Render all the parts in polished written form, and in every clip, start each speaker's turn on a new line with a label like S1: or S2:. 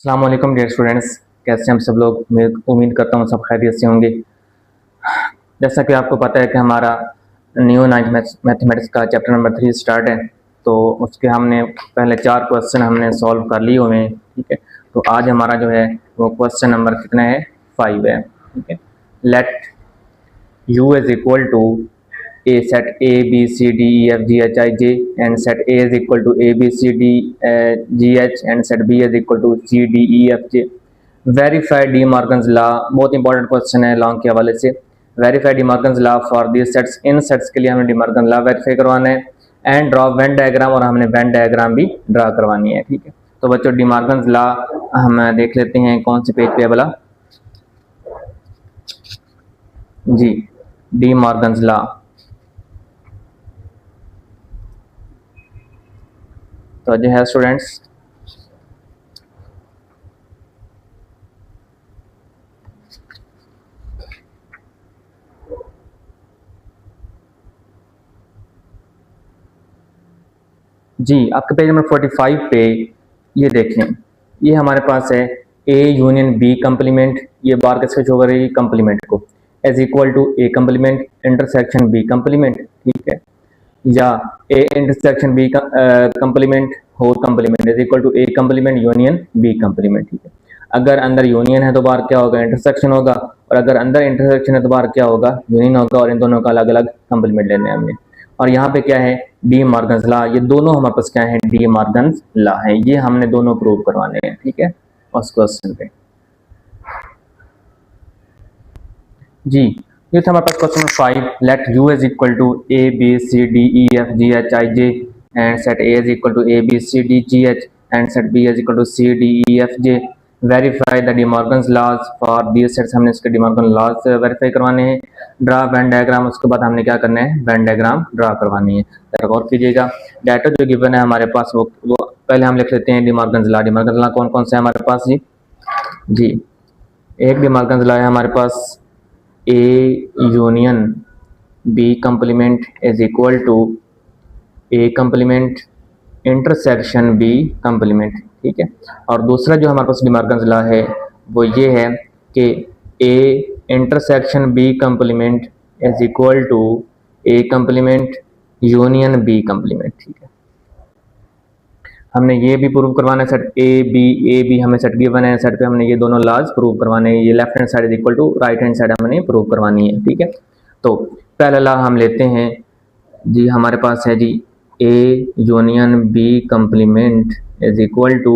S1: अस्सलाम वालेकुम dear students, कैसे हैं हम सब लोग। मैं उम्मीद करता हूँ सब खैरियत से होंगे। जैसा कि आपको पता है कि हमारा न्यू नाइन्थ मैथमेटिक्स का चैप्टर नंबर 3 स्टार्ट है, तो उसके हमने पहले 4 क्वेश्चन हमने सॉल्व कर लिए हुए हैं। ठीक है, तो आज हमारा जो है वो क्वेश्चन नंबर कितना है, 5 है। ठीक है, late u is equal to a set a b c d e f g h I j and set a is equal to a b c d g h and set b is equal to c d e f j। Verify D Morgan's law, बहुत important question है long के हवाले से। Verify D Morgan's law for this sets, in sets के लिए हमें De Morgan law verify करवाना है। एंड ड्रॉ वेन डायग्राम, और हमने वेन डायग्राम भी ड्रा करवानी है। ठीक है, तो बच्चों डी मॉर्गन्स लॉ हम देख लेते हैं कौन से पेज पे है भला। जी, डी मॉर्गन्स लॉ। तो जो है स्टूडेंट्स, जी आपके पेज नंबर 45 पे ये देखें, ये हमारे पास है ए यूनियन बी कंप्लीमेंट। ये बार किसके शो करेगी, कंप्लीमेंट को, as equal to A complement intersection B complement. ठीक है, या A intersection B complement whole complement is equal to A complement union B complement. ठीक है, अगर अंदर यूनियन है तो बाहर क्या होगा, इंटरसेक्शन होगा, और अगर अंदर इंटरसेक्शन है तो बाहर क्या होगा, यूनियन होगा, और इन दोनों का अलग अलग कंप्लीमेंट लेने हैं हमने। और यहाँ पे क्या है, डी मॉर्गन्स लॉ, ये दोनों हमारे पास क्या है, डी मॉर्गन्स लॉ है, ये हमने दोनों प्रूव करवाने हैं। ठीक है, उस क्वेश्चन पे जी, ये था हमारे पास question number 5। Let u is equal to A B C D E F G H I J and set a is equal to A B C D G H and set b is equal to C D E F J. Verify the De Morgan's laws for this sets, हमने इसके De Morgan laws verify करवाने हैं। Draw Venn diagram, उसके बाद हमने क्या करना है, वेन डायग्राम ड्रा करवानी है। गौर कीजिएगा, डाटा जो गिवन है हमारे पास वो पहले हम लिख लेते हैं D Morgan's law. D Morgan's law कौन कौन से है हमारे पास जी, एक डी मॉर्गन्स लॉ है हमारे पास A union B complement is equal to A complement intersection B complement. ठीक है, और दूसरा जो हमारे पास डी मॉर्गन्स लॉ है वो ये है कि A intersection B complement is equal to A complement union B complement. ठीक है, हमने ये भी प्रूव करवाना है, सेट ए बी हमें सेट गिवन है, सेट पे हमने ये दोनों लॉज प्रूव करवाने हैं। ये left hand side is equal to right hand side हमने प्रूव करवानी है। ठीक है, तो पहला लॉ हम लेते हैं जी, हमारे पास है जी A union B complement is equal to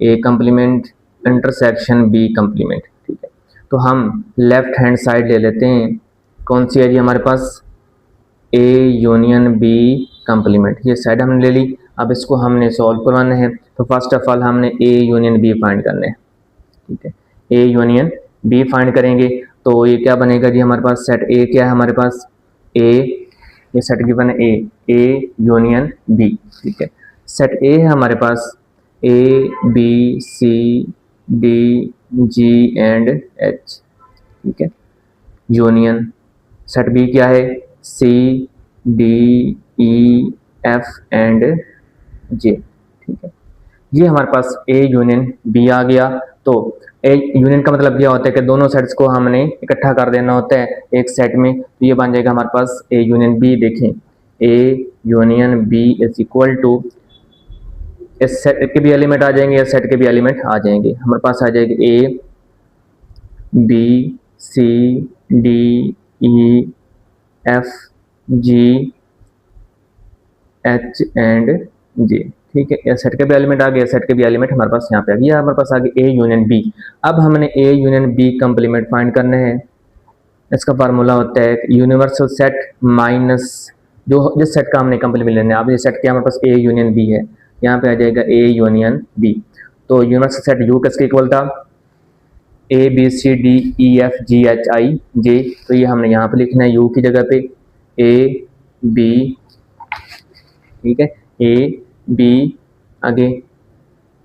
S1: A complement intersection B complement. ठीक है, तो हम लेफ्ट हैंड साइड ले लेते हैं, कौन सी है जी हमारे पास, ए यूनियन बी कंप्लीमेंट, ये साइड हमने ले ली। अब इसको हमने सॉल्व करवाना है, तो फर्स्ट ऑफ ऑल हमने ए यूनियन बी फाइंड करना है। ठीक है, ए यूनियन बी फाइंड करेंगे तो ये क्या बनेगा जी, हमारे पास सेट ए क्या है, हमारे पास ए, ये सेट गिवन है ए यूनियन बी। ठीक है, सेट ए है हमारे पास A B C D G and H. ठीक है, यूनियन सेट बी क्या है, C D E F and J. ठीक है, ये हमारे पास ए यूनियन बी आ गया। तो ए यूनियन का मतलब क्या होता है कि दोनों सेट्स को हमने इकट्ठा कर देना होता है एक सेट में, तो ये बन जाएगा हमारे पास ए यूनियन बी। देखें, A union B is equal to, इस सेट के भी एलिमेंट आ जाएंगे, इस सेट के भी एलिमेंट आ जाएंगे। हमारे पास आ जाएगी A B C D E F G H and J. ठीक है, सेट के भी एलिमेंट आ गए, सेट के भी एलिमेंट हमारे पास यहाँ पे आ गया, हमारे पास आ गया ए यूनियन बी। अब हमने A union B complement find करना है। इसका फार्मूला होता है यूनिवर्सल सेट माइनस जो जिस सेट का हमने कंप्लीमेंट लेना है। अब ये सेट क्या हमारे पास ए यूनियन बी है, यहाँ पे आ जाएगा ए यूनियन बी। तो यूनिवर्सल सेट यू किसके इक्वल था, A B C D E F G H I J, तो ये हमने यहाँ पे लिखना है यू की जगह पे ए बी। ठीक है, ए बी आगे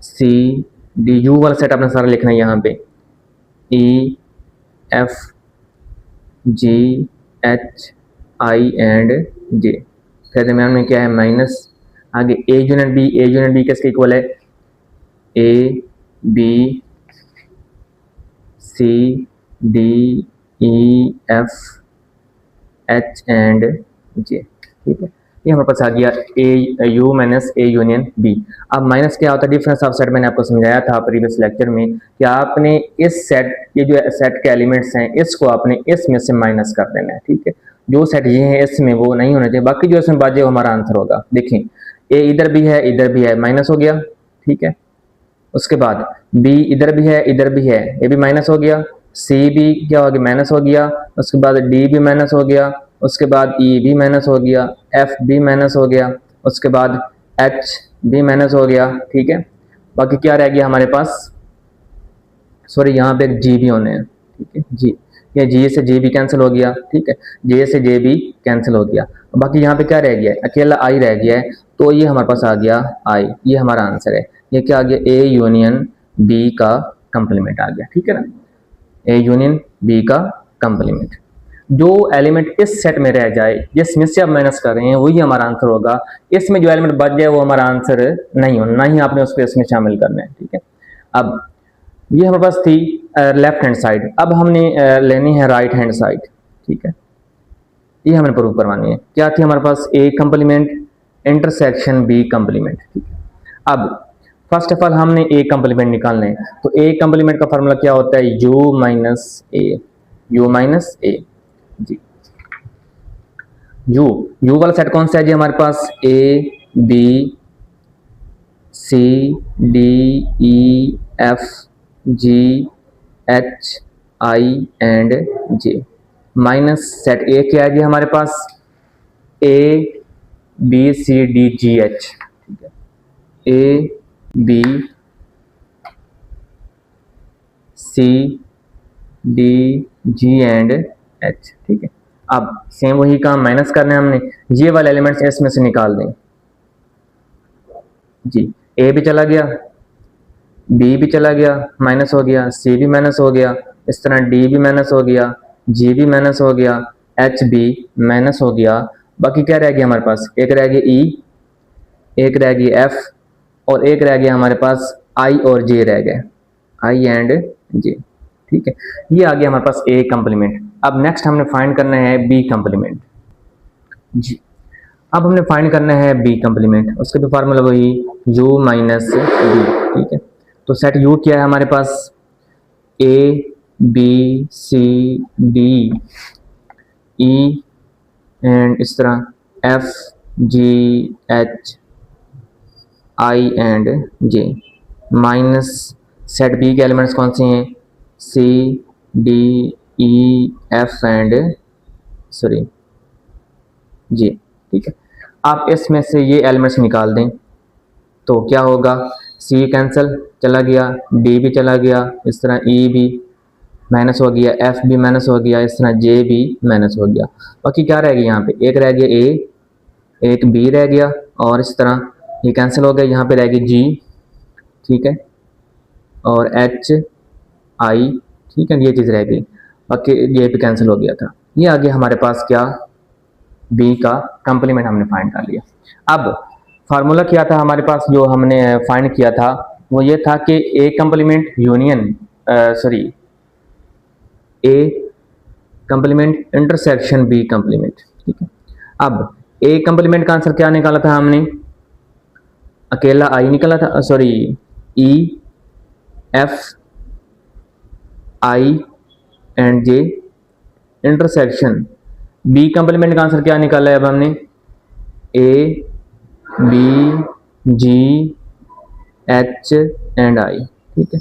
S1: सी डी, यू वाला सेट अपना सारा लिखना है यहाँ पे, E F G H I and J. फिर दरम्यान में क्या है, माइनस आगे A union B. A union B किसके इक्वल है, A B C D E F H and J. ठीक है, ये हमारे पास आ गया A U minus A union B. अब माइनस क्या होता है, डिफरेंस ऑफ सेट, मैंने आपको समझाया था प्रीवियस लेक्चर में कि आपने इस सेट, ये जो सेट के एलिमेंट्स हैं इसको आपने इसमें से माइनस कर देना है। ठीक है, जो सेट ये है इसमें वो नहीं होना चाहिए, बाकी जो इसमें बाजे वो हमारा आंसर होगा। देखें ए इधर भी है माइनस हो गया। ठीक है, उसके बाद बी इधर भी है ये भी माइनस हो गया। सी भी क्या हो गया, माइनस हो गया। उसके बाद डी भी माइनस हो गया। उसके बाद ई भी माइनस हो गया। एफ भी माइनस हो गया। उसके बाद एच भी माइनस हो गया। ठीक है, बाकी क्या रह गया हमारे पास, सॉरी यहाँ पे एक जी भी होने हैं। ठीक है, जी, ये जी से जे भी कैंसिल हो गया। ठीक है, जे से जे भी कैंसिल हो गया। बाकी यहाँ पे क्या रह गया है, अकेला आई रह गया है, तो ये हमारे पास आ गया आई, ये हमारा आंसर है। ये क्या आ गया, ए यूनियन बी का कंप्लीमेंट आ गया। ठीक है ना, ए यूनियन बी का कंप्लीमेंट। जो एलिमेंट इस सेट में रह जाए जिसमें से आप माइनस कर रहे हैं वही हमारा आंसर होगा। इसमें जो एलिमेंट बच जाए वो हमारा आंसर नहीं होना, ना ही आपने उसको इसमें शामिल करना है। ठीक है, अब ये हमारे पास थी लेफ्ट हैंड साइड। अब हमने लेनी है राइट हैंड साइड। ठीक है, ये हमें प्रूव करवानी है। क्या थी हमारे पास, ए कंप्लीमेंट इंटरसेक्शन बी कंप्लीमेंट। ठीक है, अब फर्स्ट ऑफ ऑल हमने ए कंप्लीमेंट निकालना है, तो ए कंप्लीमेंट का फॉर्मूला क्या होता है, U minus A, U minus A जी। यू वाला सेट कौन सा है जी हमारे पास, A B C D E F G H I and J. Minus set A क्या है जी हमारे पास, A B C D G H. ठीक है, A B C D G and H. ठीक है, अब सेम वही काम माइनस करना है हमने, ये वाले एलिमेंट्स इसमें से निकाल दें जी। ए भी चला गया, बी भी चला गया, माइनस हो गया, सी भी माइनस हो गया, इस तरह डी भी माइनस हो गया, जी भी माइनस हो गया, एच भी माइनस हो गया। बाकी क्या रह गया हमारे पास, एक रह गया ई, एक रह गई एफ, और एक रह गया हमारे पास आई और जे रह गए, आई एंड जे। ठीक है, ये आ गया हमारे पास ए कंप्लीमेंट। अब नेक्स्ट हमने फाइंड करना है बी कंप्लीमेंट जी। अब हमने फाइंड करना है बी कंप्लीमेंट, उसके तो फार्मूला वही u माइनस बी। ठीक है, तो सेट u क्या है हमारे पास, A B C D E and इस तरह F G H I and J, minus set B के एलिमेंट्स कौन से हैं, C D E F and sorry G. ठीक है, आप इसमें से ये एलिमेंट्स निकाल दें तो क्या होगा, सी कैंसिल चला गया, डी भी चला गया, इस तरह ई भी माइनस हो गया, एफ भी माइनस हो गया, इस तरह जे भी माइनस हो गया। बाकी क्या रह गया यहाँ पे, एक रह गया ए, एक बी रह गया, और इस तरह ये कैंसिल हो गया, यहाँ पे रह गई जी। ठीक है, और एच आई। ठीक है, ये चीज़ रह गई, बाकी ये भी कैंसिल हो गया था। ये आ गया हमारे पास क्या, बी का कंप्लीमेंट हमने फाइंड कर लिया। अब फार्मूला क्या था हमारे पास जो हमने फाइंड किया था, वो ये था कि ए कंप्लीमेंट यूनियन सॉरी ए कंप्लीमेंट इंटरसेक्शन बी कंप्लीमेंट। ठीक है, अब ए कंप्लीमेंट का आंसर क्या निकाला था हमने, अकेला आई निकाला था, sorry E F I and J intersection B complement का आंसर क्या निकाला है अब हमने, A B G H and I. ठीक है,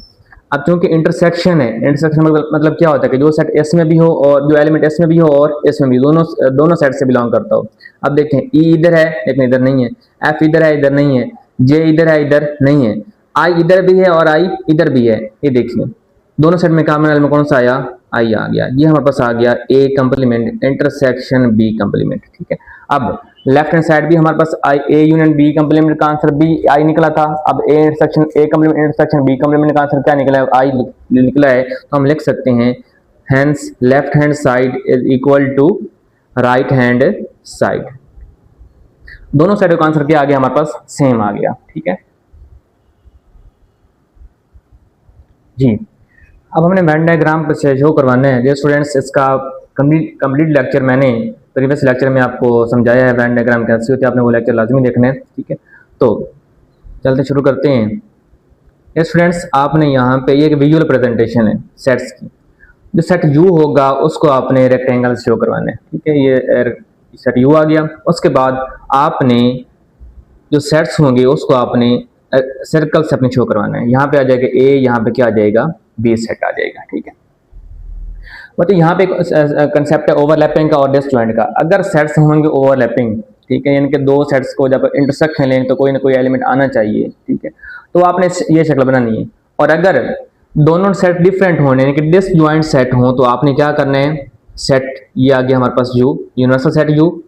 S1: अब चूंकि इंटरसेक्शन है, इंटरसेक्शन मतलब क्या होता है कि जो सेट एस में भी हो और जो एलिमेंट एस में भी हो और एस में भी, दोनों सेट से बिलोंग करता हो। अब देखें ई इधर है लेकिन इधर नहीं है, एफ इधर है इधर नहीं है, जे इधर है इधर नहीं है, आई इधर भी है और आई इधर भी है। ये देखिए दोनों सेट में कॉमन एलिमेंट कौन सा आया, आई आ गया। ये हमारे पास आ गया A complement intersection B complement. ठीक है, अब लेफ्ट हैंड साइड भी हमारे पास आई, ए यूनियन बी कंप्लीमेंट का आंसर बी आई निकला था। अब A intersection A complement intersection B complement का आंसर क्या निकला है, आई निकला है। तो हम लिख सकते हैं hence left hand side is equal to right hand side. दोनों साइड का आंसर क्या आ गया हमारे पास, सेम आ गया। ठीक है, जी, अब हमने वेन डायग्राम पे से शो करवाना है। डियर स्टूडेंट्स, इसका कंप्लीट लेक्चर मैंने प्रीवियस लेक्चर में आपको समझाया है, वेन डायग्राम कैसे होती है, आपने वो लेक्चर लाजमी देखना है। ठीक है, तो चलते शुरू करते हैं। डियर स्टूडेंट्स, आपने यहाँ पे ये एक विजुअल प्रेजेंटेशन है सेट्स की। जो सेट यू होगा उसको आपने रेक्टेंगल से शो करवाना है। ठीक है, ये सेट यू आ गया। उसके बाद आपने जो सेट्स होंगे उसको आपने सर्कल से अपने शो करवाना है। यहाँ पे आ जाएगा ए, यहाँ पे क्या आ जाएगा, बी सेट आ जाएगा। ठीक है, मतलब यहाँ पे कंसेप्ट है ओवरलैपिंग का और डिसजॉइंट का। अगर सेट्स होंगे ओवरलैपिंग, ठीक है, यानी कि दो सेट्स को जब इंटरसेक्शन लें तो कोई ना कोई एलिमेंट आना चाहिए। ठीक है, तो आपने ये शक्ल बनानी है। और अगर दोनों सेट डिफरेंट होने यानी कि डिसजॉइंट सेट हो तो आपने क्या करना है, सेट ये आ गया हमारे पास यू, यूनिवर्सल सेट यू,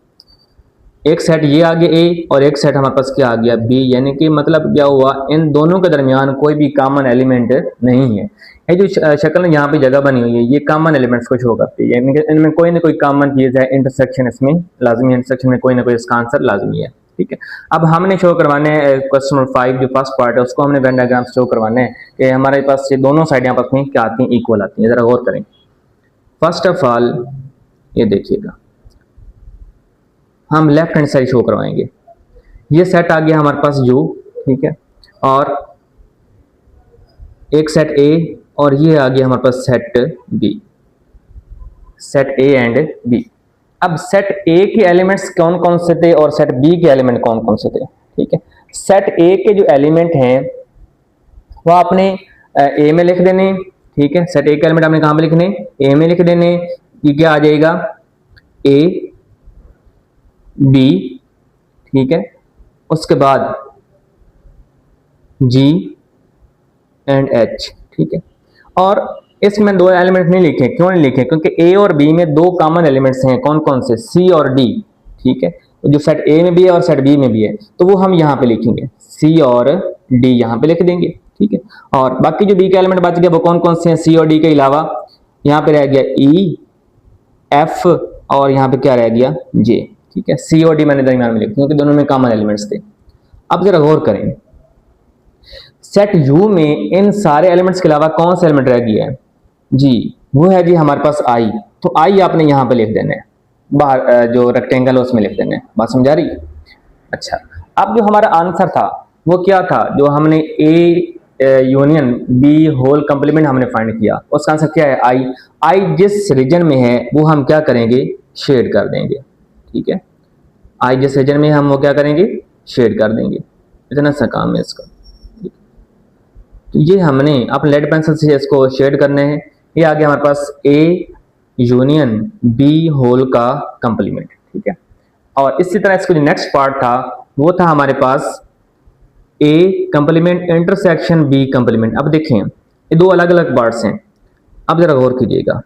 S1: एक सेट ये आ गया ए और एक सेट हमारे पास क्या आ गया बी, यानी कि मतलब क्या हुआ, इन दोनों के दरमियान कोई भी कॉमन एलिमेंट नहीं है। ये जो शक्ल यहाँ पे जगह बनी हुई है ये कॉमन एलिमेंट्स को शो करती है, यानी कि इनमें कोई ना कोई कॉमन चीज है, इंटरसेक्शन इसमें लाजमी है, इंटरसेक्शन में कोई ना कोई इसका आंसर लाजमी है। ठीक है, अब हमने शो करवाने हैं क्वेश्चन नंबर 5 जो फर्स्ट पार्ट है उसको हमने वेन डायग्राम शो करवाना है कि हमारे पास ये दोनों साइड यहाँ पास में क्या आती हैं, इक्वल आती हैं। जरा गौर करें। फर्स्ट ऑफ ऑल ये देखिएगा, हम लेफ्ट हैंड साइड शो करवाएंगे। ये सेट आ गया हमारे पास यू, ठीक है, और एक सेट ए और ये आ गया हमारे पास set B, set A and B. अब सेट ए के एलिमेंट्स कौन कौन से थे और सेट बी के एलिमेंट कौन कौन से थे। ठीक है, सेट ए के जो एलिमेंट हैं वो आपने ए में लिख देने। ठीक है, सेट ए के एलिमेंट आपने कहां पे लिखने, ए में लिख देने। ये क्या आ जाएगा, ए बी, ठीक है, उसके बाद जी एंड एच। ठीक है, और इसमें दो एलिमेंट नहीं लिखे, क्यों नहीं लिखे, क्योंकि ए और बी में दो कॉमन एलिमेंट्स हैं। कौन कौन से, सी और डी। ठीक है, जो सेट ए में भी है और सेट बी में भी है तो वो हम यहाँ पे लिखेंगे, सी और डी यहाँ पे लिख देंगे। ठीक है, और बाकी जो बी का एलिमेंट बच गया वो कौन कौन से हैं, सी और डी के अलावा यहाँ पे रह गया ई, एफ और यहाँ पे क्या रह गया, जे। ठीक है, सी और डी मैंने दरमियान में लिखा क्योंकि दोनों में कॉमन एलिमेंट्स थे। अब जरा गौर करें, सेट यू में इन सारे एलिमेंट्स के अलावा कौन सा एलिमेंट रह गया है जी, वो है जी हमारे पास आई। तो आई आपने यहाँ पे लिख देना है, बाहर जो रेक्टेंगल है उसमें लिख देना है। बात समझा रही। अच्छा, अब जो हमारा आंसर था वो क्या था, जो हमने A union B whole complement हमने फाइंड किया, उसका आंसर क्या है, आई। आई जिस रीजन में है वो हम क्या करेंगे, शेड कर देंगे। ठीक है, आई जिस रीजन में हम वो क्या करेंगे, शेड कर देंगे। इतना सा काम है इसका। तो ये हमने अपने लेड पेंसिल से इसको शेड करने हैं। ये आ गया हमारे पास ए यूनियन बी होल का कंप्लीमेंट। ठीक है, और इसी तरह इसका जो नेक्स्ट पार्ट था वो था हमारे पास ए कंप्लीमेंट इंटरसेक्शन बी कंप्लीमेंट। अब देखें ये दो अलग अलग पार्ट्स हैं, अब जरा गौर कीजिएगा।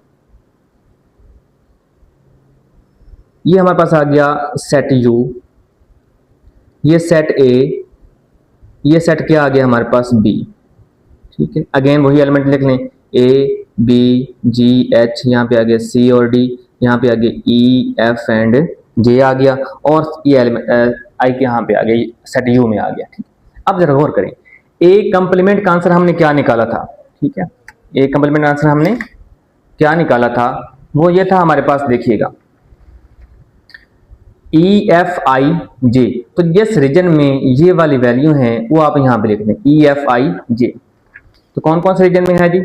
S1: ये हमारे पास आ गया सेट यू, ये सेट ए, ये सेट क्या आ गया हमारे पास बी। ठीक है, अगेन वही एलिमेंट लिख लें, ए बी जी एच, यहाँ पे आ गया सी और डी, यहाँ पे आ गया ई एफ एंड जे आ गया, और ये एलिमेंट आई के यहाँ पे आ गया, सेट यू में आ गया। ठीक, अब जरा गौर करें, ए कंप्लीमेंट का आंसर हमने क्या निकाला था। ठीक है, ए कंप्लीमेंट का आंसर हमने क्या निकाला था, वो ये था हमारे पास, देखिएगा ई एफ आई जे। तो जिस रीजन में ये वाली वैल्यू है वो आप यहाँ पे लिख दें, ई एफ आई जे। तो कौन कौन से रीजन में है जी,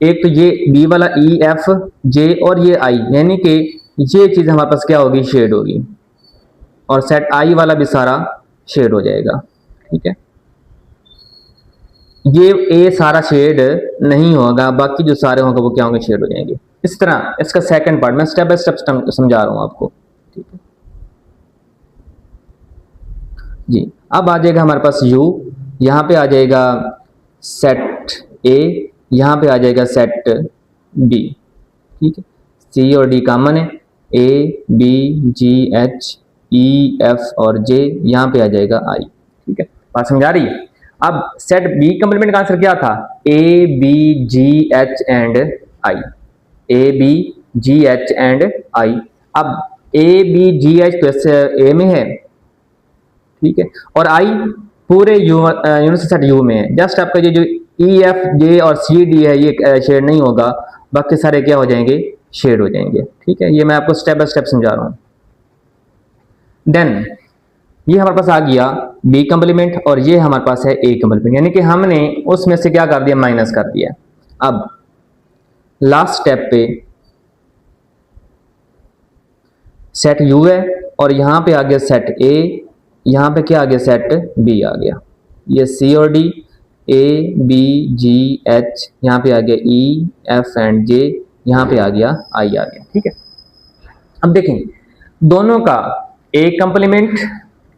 S1: एक तो ये बी वाला ई एफ जे और ये आई, यानी कि ये चीज हमारे पास क्या होगी, शेड होगी, और सेट आई वाला भी सारा शेड हो जाएगा। ठीक है, ये ए सारा शेड नहीं होगा, बाकी जो सारे होंगे वो क्या होंगे, शेड हो जाएंगे। इस तरह इसका सेकंड पार्ट मैं स्टेप बाय स्टेप समझा रहा हूं आपको। ठीक है जी, अब आ जाएगा हमारे पास यू, यहाँ पे आ जाएगा सेट ए, यहाँ पे आ जाएगा सेट बी। ठीक है, सी और डी कॉमन है, A B G H E F और जे, यहाँ पे आ जाएगा आई। ठीक है, बात समझा रही है। अब सेट बी कंप्लीमेंट का आंसर क्या था, A B G H and I, A B G H and I. अब ए बी जी एच तो ए में है, ठीक है, और आई पूरे यूनिवर्सल सेट यू में है। जस्ट आपका ये जो ई एफ जे और सी डी है ये शेड नहीं होगा, बाकी सारे क्या हो जाएंगे, शेड हो जाएंगे। ठीक है, ये मैं आपको स्टेप बाय स्टेप समझा रहा हूं। देन ये हमारे पास आ गया बी कंप्लीमेंट और ये हमारे पास है ए कंप्लीमेंट, यानी कि हमने उसमें से क्या कर दिया, माइनस कर दिया। अब लास्ट स्टेप पे सेट यू है और यहां पे आ गया सेट ए, यहां पे क्या आ गया, सेट बी आ गया। ये सी और D, A B G H, यहां पे आ गया ई एफ एंड जे, यहां पे आ गया आई आ गया। ठीक है, अब देखें दोनों का ए कंप्लीमेंट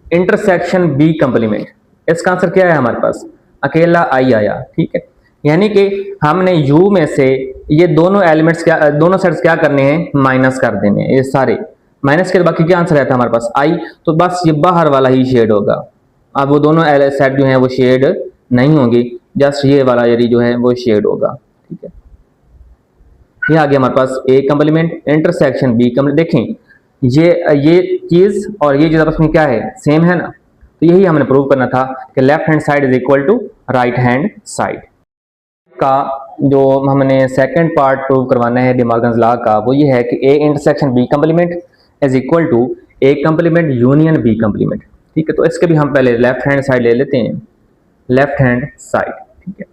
S1: इंटरसेक्शन बी कंप्लीमेंट, इसका आंसर क्या है हमारे पास, अकेला आई आया। ठीक है, यानी कि हमने यू में से ये दोनों एलिमेंट्स क्या, दोनों सेट्स क्या करने हैं, माइनस कर देने हैं, ये सारे माइनस के बाकी क्या आंसर रहता है हमारे पास, आई। तो बस ये बाहर वाला ही शेड होगा। अब वो दोनों सेट जो है वो शेड नहीं होंगी, जस्ट ये वाला एरिया जो है वो शेड होगा। ठीक है, ये आ गया हमारे पास ए कंप्लीमेंट इंटरसेक्शन बी कंप्लीमेंट। देखें ये चीज और ये चीज आपस में क्या है, सेम है ना। तो यही हमने प्रूव करना था कि left hand side is equal to right hand side का। जो हमने सेकंड पार्ट प्रूव करवाना है डी मॉर्गन्स लॉ का, वो ये है कि A intersection B complement is equal to A complement union B complement. ठीक है, तो इसके भी हम पहले लेफ्ट हैंड साइड ले लेते हैं, लेफ्ट हैंड साइड। ठीक है,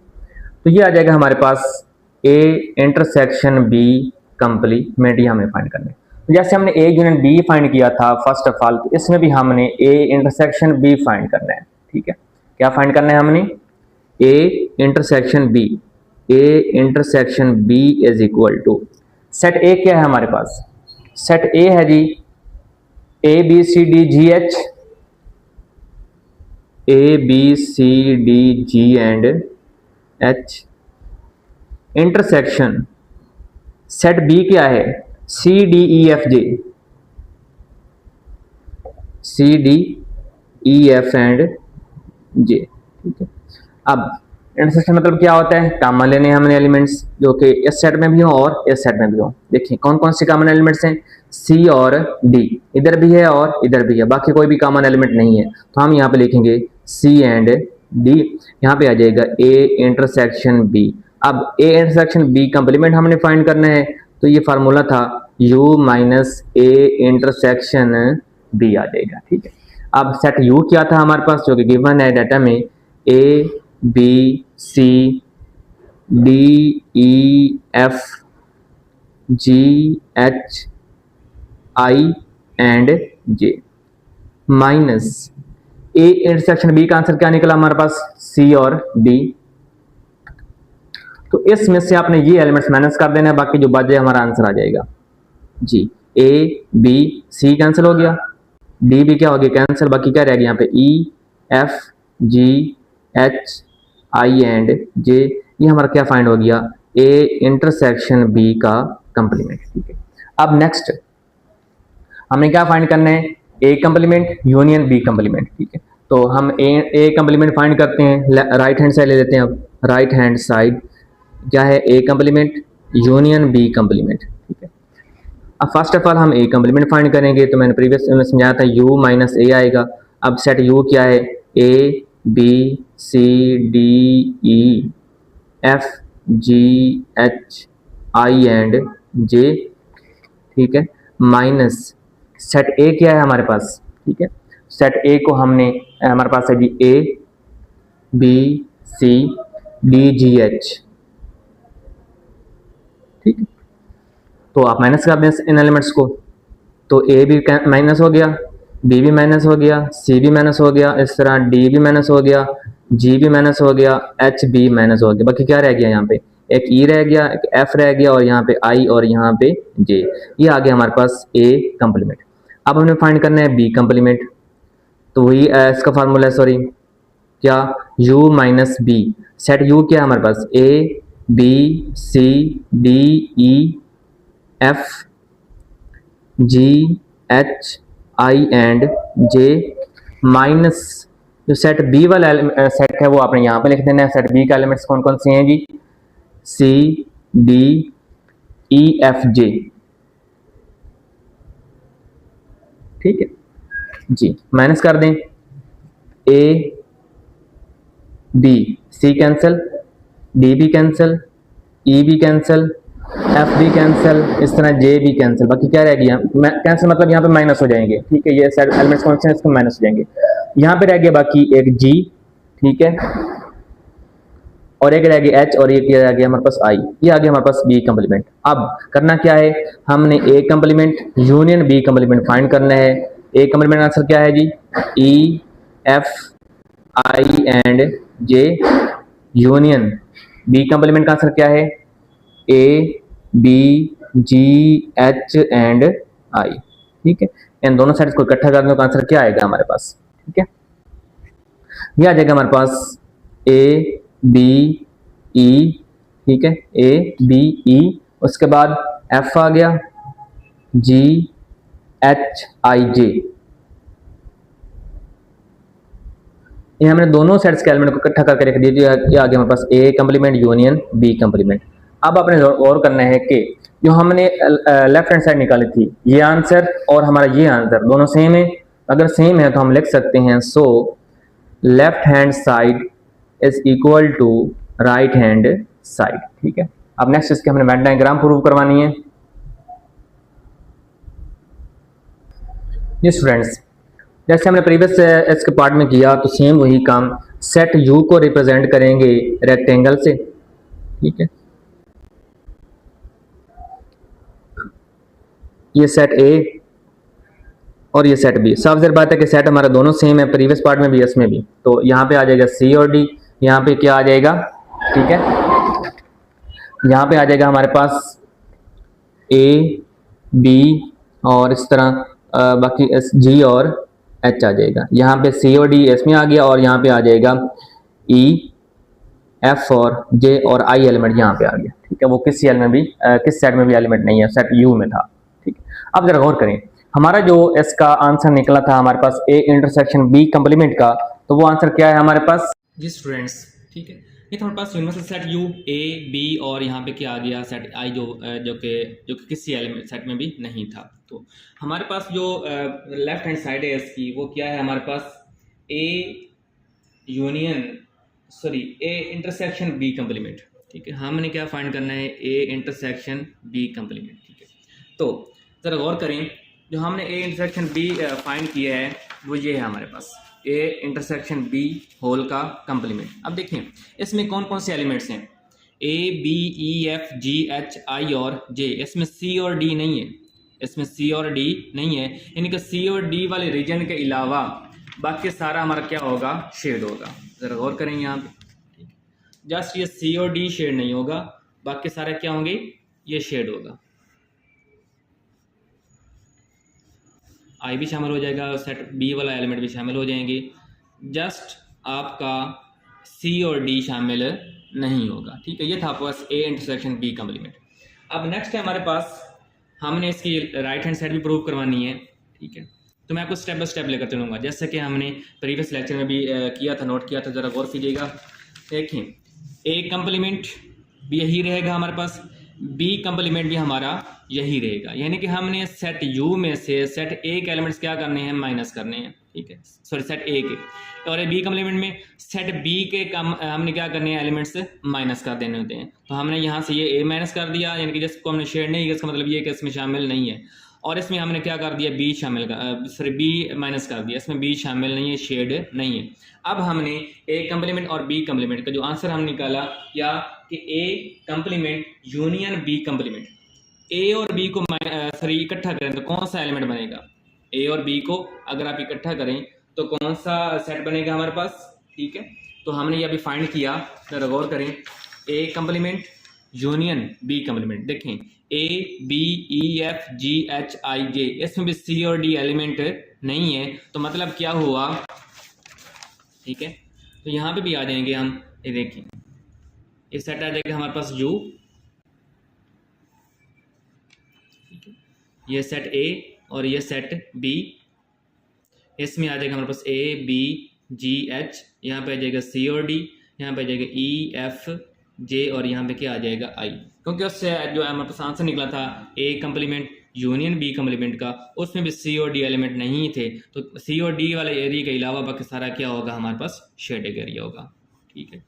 S1: तो ये आ जाएगा हमारे पास ए इंटरसेक्शन बी कंप्लीमेंट, ये हमें फाइंड करना है। जैसे हमने ए यूनियन बी फाइंड किया था फर्स्ट ऑफ ऑल, तो इसमें भी हमने ए इंटरसेक्शन बी फाइंड करना है। ठीक है, क्या फाइंड करना है हमने, A intersection B, A intersection B is equal to set A क्या है हमारे पास, सेट ए है जी A B C D G H, A B C D G and H, intersection set B क्या है, C D E F J, C D E F and J. ठीक है, अब इंटरसेक्शन मतलब क्या होता है, कॉमन लेने हमने एलिमेंट्स जो कि इस सेट में भी हो और इस सेट में भी हो। देखिए कौन कौन से कॉमन एलिमेंट्स हैं, सी और डी, इधर भी है और इधर भी है, बाकी कोई भी कॉमन एलिमेंट नहीं है। तो हम यहाँ पे लिखेंगे सी एंड डी, यहाँ पे आ जाएगा ए इंटरसेक्शन बी। अब ए इंटरसेक्शन बी कंप्लीमेंट हमने फाइंड करना है, तो ये फार्मूला था u minus A intersection B आ जाएगा। ठीक है, अब सेट u क्या था हमारे पास, जो कि गिवन है डाटा में, A B C D E F G H I and J, minus A intersection B का आंसर क्या निकला हमारे पास, सी और डी। तो इसमें से आपने ये एलिमेंट्स माइनस कर देना है, बाकी जो बचे हमारा आंसर आ जाएगा जी। ए बी सी कैंसिल हो गया, डी भी क्या हो गया कैंसिल, बाकी क्या रह गया यहाँ पे E F G H I and J. ये हमारा क्या फाइंड हो गया, ए इंटरसेक्शन बी का कंप्लीमेंट। ठीक है, अब नेक्स्ट हमें क्या फाइंड करना है, A complement union B complement. ठीक है, तो हम ए कंप्लीमेंट फाइंड करते हैं, राइट हैंड साइड ले लेते हैं। अब राइट हैंड साइड क्या है, A complement union B complement. ठीक है, अब फर्स्ट ऑफ ऑल हम ए कंप्लीमेंट फाइंड करेंगे, तो मैंने प्रीवियस में समझाया था u माइनस ए आएगा। अब सेट u क्या है, A B C D E F G H I and J. ठीक है, माइनस सेट ए क्या है हमारे पास। ठीक है, सेट ए को हमने हमारे पास है जी A B C D G H. ठीक है, तो आप माइनस कर दें इन एलिमेंट्स को, तो ए भी माइनस हो गया, बी भी माइनस हो गया, सी भी माइनस हो गया, इस तरह डी भी माइनस हो गया, जी भी माइनस हो गया, एच भी माइनस हो गया। बाकी क्या रह गया यहाँ पे, एक ई रह गया, एक एफ रह गया और यहाँ पे आई और यहाँ पे जे। ये आ गया हमारे पास ए कंप्लीमेंट। अब हमें फाइंड करना है बी कंप्लीमेंट, तो वही इसका फार्मूला है, सॉरी क्या, u minus B. Set u क्या है हमारे पास, A B C D E F G H I and J, minus जो सेट बी वाला सेट है वो आपने यहाँ पे लिख देना है। सेट बी का एलिमेंट्स कौन कौन से हैं जी, सी डी ई एफ जे। ठीक है जी, माइनस कर दें, A B C cancel, D भी कैंसिल, ई भी कैंसिल, एफ भी कैंसिल, इस तरह जे भी कैंसिल, बाकी क्या रह गया कैंसिल मतलब यहाँ पे माइनस हो जाएंगे, ठीक है, ये सारे एलिमेंट्स कौन से हैं इसको माइनस हो जाएंगे। यहाँ पे रह गया बाकी एक जी, ठीक है, और एक रह गया एच, और एक रह गया हमारे पास आई, ये आ गया हमारे पास बी कंप्लीमेंट। अब करना क्या है, हमने A complement union B complement find करना है। ए कंप्लीमेंट आंसर क्या है जी, E F I and J union B complement का आंसर क्या है, A B G H and I, ठीक है। इन दोनों साइड्स को इकट्ठा करने का आंसर क्या आएगा हमारे पास, ठीक है, ये आ जाएगा हमारे पास ए बी ई, ठीक है, ए बी ई, उसके बाद एफ आ गया, जी एच आई जे, ये हमने दोनों सेट्स के एलिमेंट को इकट्ठा करके रख दिया, ये आ गया हमारे पास ए कंप्लीमेंट यूनियन बी कंप्लीमेंट। अब आपने गौर करना है कि जो हमने लेफ्ट हैंड साइड निकाली थी, ये आंसर और हमारा ये आंसर दोनों सेम है। अगर सेम है तो हम लिख सकते हैं so left hand side is equal to right hand side, ठीक है। अब नेक्स्ट इसके हमने वेन डायग्राम प्रूव करवानी है। जी स्टूडेंट्स, जैसे हमने प्रीवियस इसके पार्ट में किया तो सेम वही काम, सेट यू को रिप्रेजेंट करेंगे रेक्टेंगल से, ठीक है, ये सेट ए और ये सेट बी। साफ ज़ाहिर बात है कि सेट हमारा दोनों सेम है, प्रीवियस पार्ट में भी इसमें भी, तो यहाँ पे आ जाएगा सी और डी, यहाँ पे क्या आ जाएगा, ठीक है, यहाँ पे आ जाएगा हमारे पास ए बी और इस तरह बाकी एस जी और एच आ जाएगा, यहाँ पे सी और डी इसमें आ गया, और यहाँ पे आ जाएगा ई एफ और जे और आई एलिमेंट यहाँ पे आ गया, ठीक है। वो किस सेल में भी किस सेट में भी एलिमेंट नहीं है, सेट यू में था, ठीक है। अब जरा गौर करें, हमारा जो इसका आंसर निकला था हमारे पास ए इंटरसेक्शन बी कंप्लीमेंट का, तो वो आंसर क्या है हमारे पास जी स्टूडेंट्स, ठीक है, ये तो हमारे पास universal set U A B और यहाँ पे क्या आ गया सेट आई, जो कि किसी एलिमेंट सेट में भी नहीं था। तो हमारे पास जो लेफ्ट हैंड साइड है इसकी वो क्या है हमारे पास A union A intersection B complement, ठीक है। हमने क्या फाइंड करना है, ए इंटरसेक्शन बी कंप्लीमेंट, ठीक है। तो जरा गौर करें, जो हमने ए इंटरसेक्शन बी फाइंड किया है वो ये है हमारे पास ए इंटरसेक्शन बी होल का कंप्लीमेंट। अब देखें इसमें कौन कौन से एलिमेंट्स हैं, A B E F G H I और जे, इसमें सी और डी नहीं है, इसमें सी और डी नहीं है, यानी कि सी और डी वाले रीजन के अलावा बाकी सारा हमारा क्या होगा, शेड होगा। जरा गौर करें यहाँ पे, जस्ट ये सी और डी शेड नहीं होगा, बाकी सारे क्या होंगे, ये शेड होगा, आई भी शामिल हो जाएगा, सेट बी वाला एलिमेंट भी शामिल हो जाएंगे, जस्ट आपका सी और डी शामिल नहीं होगा, ठीक है। ये था आपके पास ए इंटरसेक्शन बी कंप्लीमेंट। अब नेक्स्ट है हमारे पास, हमने इसकी राइट हैंड साइड भी प्रूव करवानी है, ठीक है। तो मैं आपको स्टेप बाय स्टेप लेकर चलूँगा, जैसे कि हमने प्रीवियस लेक्चर में भी किया था, नोट किया था, ज़रा गौर कीजिएगा। देखें ए कंप्लीमेंट भी यही रहेगा हमारे पास, बी कंप्लीमेंट भी हमारा यही रहेगा, यानी कि हमने सेट यू में से सेट ए के एलिमेंट्स क्या करने हैं, माइनस करने हैं, ठीक है, सॉरी सेट ए के, और बी कंप्लीमेंट में सेट बी के हमने क्या करने हैं, एलिमेंट्स माइनस कर देने होते हैं। तो हमने यहाँ से ये ए माइनस कर दिया, यानी कि जिसको हमने शेड नहीं किया, इसका मतलब ये कि इसमें शामिल नहीं है, और इसमें हमने क्या कर दिया, बी शामिल सॉरी बी माइनस कर दिया, इसमें बी शामिल नहीं है, शेड नहीं है। अब हमने ए कंप्लीमेंट और बी कंप्लीमेंट का जो आंसर हम निकाला, या कि ए कंप्लीमेंट यूनियन बी कंप्लीमेंट, ए और बी को इकट्ठा करें तो कौन सा एलिमेंट बनेगा, ए और बी को अगर आप इकट्ठा करें तो कौन सा सेट बनेगा हमारे पास, ठीक है। तो हमने ये अभी फाइंड किया, जरा गौर करें, A complement union B complement, देखें A B E F G H I J, इसमें भी सी और डी एलिमेंट नहीं है, तो मतलब क्या हुआ, ठीक है। तो यहाँ पे भी आ जाएंगे हम, ये देखें ये सेट आ जाएगा हमारे पास यू, ये सेट ए और ये सेट बी, इसमें आ जाएगा हमारे पास ए बी जी एच, यहाँ पे आ जाएगा सी और डी, यहाँ पे आ जाएगा ई एफ जे, और यहाँ पे क्या आ जाएगा आई, क्योंकि उससे जो हमारे पास आंसर निकला था ए कंप्लीमेंट यूनियन बी कंप्लीमेंट का, उसमें भी सी और डी एलिमेंट नहीं थे, तो सी और डी वाले एरिया के अलावा बाकी सारा क्या होगा हमारे पास, शेडेड एरिया होगा, ठीक है।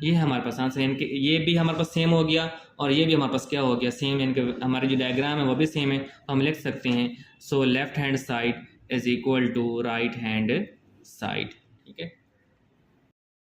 S2: ये है हमारे पास आंसर, यानी कि ये भी हमारे पास सेम हो गया और ये भी हमारे पास क्या हो गया, सेम, यानी कि हमारे जो डायग्राम है वो भी सेम है, तो हम लिख सकते हैं so left hand side is equal to right hand side. ठीक है।